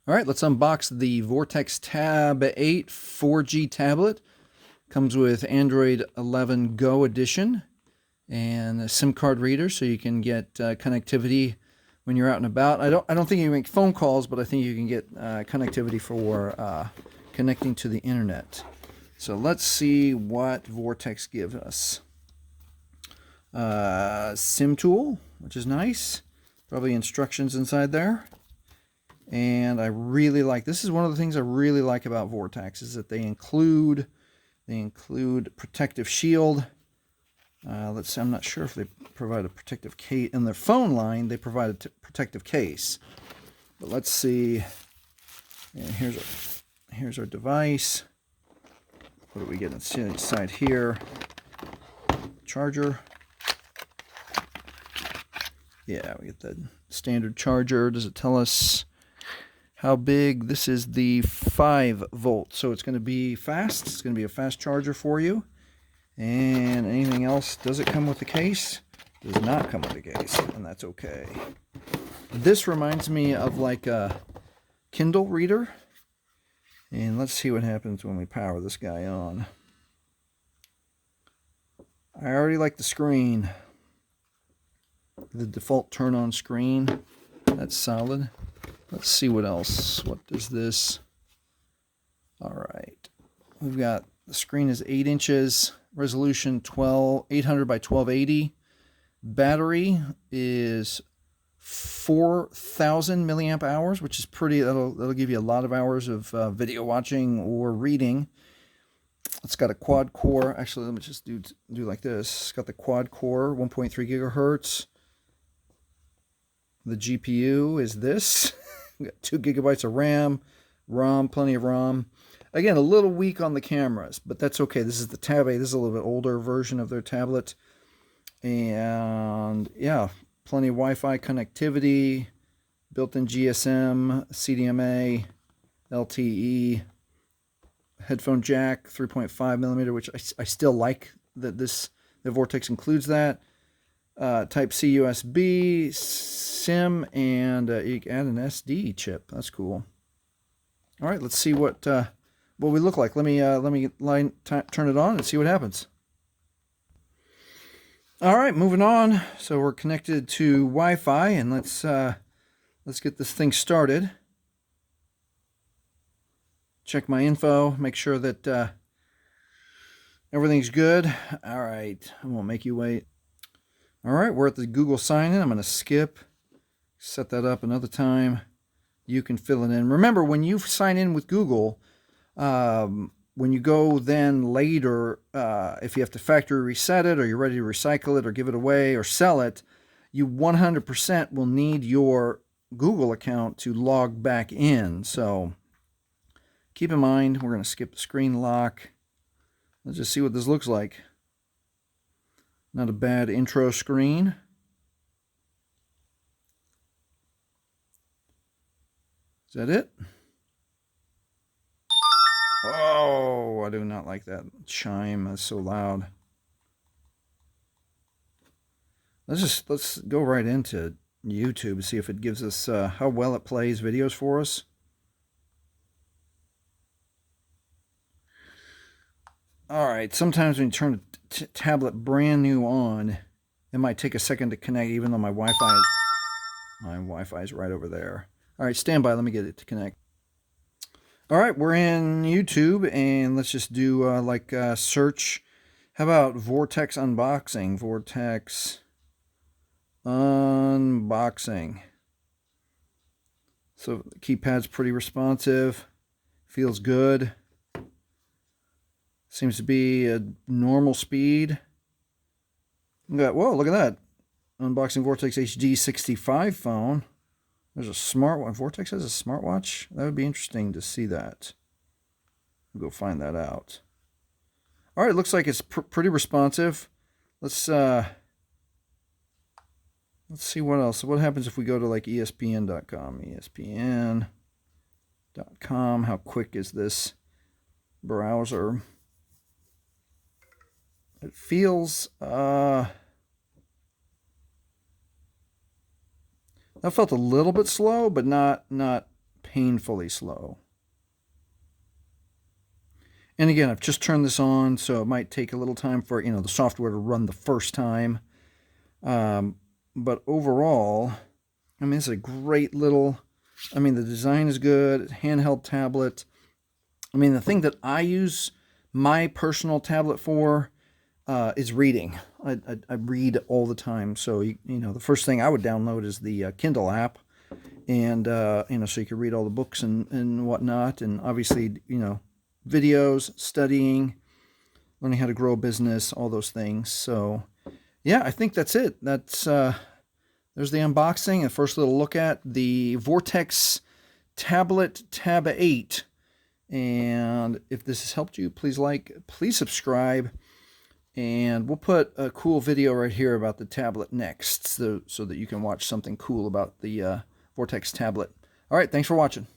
All right, let's unbox the Vortex Tab8 4G tablet. Comes with Android 11 Go edition and a SIM card reader, so you can get connectivity when you're out and about. I don't think you can make phone calls, but I think you can get connectivity for connecting to the internet. So let's see what Vortex gives us. SIM tool, which is nice. Probably instructions inside there. And I really like, this is one of the things I really like about Vortex, is that they include protective shield. Let's see, I'm not sure if they provide a protective case. In their phone line, they provide a protective case. But let's see. And here's our device. What do we get inside here? Charger. Yeah, we get the standard charger. Does it tell us how big? This is the 5 volt, so it's going to be fast. It's going to be a fast charger for you. And anything else? Does it come with a case? Does not come with a case, and that's okay. This reminds me of like a Kindle reader. And let's see what happens when we power this guy on. I already like the screen. The default turn-on screen. That's solid. Let's see what else. What is this? All right. We've got, the screen is 8 inches. Resolution 800 by 1280. Battery is 4,000 milliamp hours, which is pretty. That'll give you a lot of hours of video watching or reading. It's got a quad core. Actually, let me just do like this. It's got the quad core, 1.3 gigahertz. The GPU is this. We've got 2 gigabytes of RAM, plenty of ROM. Again, a little weak on the cameras, but that's okay. This is the Tab8. This is a little bit older version of their tablet. And yeah, plenty of Wi-Fi connectivity, built-in GSM, CDMA, LTE, headphone jack, 3.5 millimeter, which I still like that the Vortex includes that. Type-C USB, SIM, and you can add an SD chip. That's cool. All right, let's see what we look like. Let me turn it on and see what happens. All right, moving on. So we're connected to Wi-Fi, and let's get this thing started. Check my info, make sure that everything's good. All right, I won't make you wait. All right, we're at the Google sign-in. I'm going to skip, set that up another time. You can fill it in. Remember, when you sign in with Google, when you go then later, if you have to factory reset it, or you're ready to recycle it or give it away or sell it, you 100% will need your Google account to log back in. So keep in mind, we're going to skip the screen lock. Let's just see what this looks like. Not a bad intro screen. Is that it? Oh, I do not like that chime. That's so loud. Let's go right into YouTube, see if it gives us how well it plays videos for us. All right, sometimes when you turn the tablet brand new on, it might take a second to connect, even though my Wi-Fi is right over there. All right, stand by. Let me get it to connect. All right, we're in YouTube, and let's just do search. How about Vortex unboxing? Vortex unboxing. So the keypad's pretty responsive. Feels good. Seems to be a normal speed. Whoa, look at that. Unboxing Vortex HD 65 phone. There's a smartwatch. Vortex has a smartwatch? That would be interesting to see that. We'll go find that out. All right, it looks like it's pretty responsive. Let's see what else. What happens if we go to like ESPN.com? ESPN.com. How quick is this browser? It feels that felt a little bit slow, but not painfully slow. And again, I've just turned this on, so it might take a little time for, you know, the software to run the first time. But overall, I mean, it's a great little, I mean, the design is good, handheld tablet. I mean, the thing that I use my personal tablet for is reading. I read all the time, so, you know, the first thing I would download is the Kindle app, and, you know, so you can read all the books and whatnot, and obviously, you know, videos, studying, learning how to grow a business, all those things. So yeah, I think that's it. That's there's the unboxing and first little look at the Vortex Tablet Tab 8. And if this has helped you, please like, please subscribe, and we'll put a cool video right here about the tablet next, so that you can watch something cool about the Vortex tablet. All right, thanks for watching.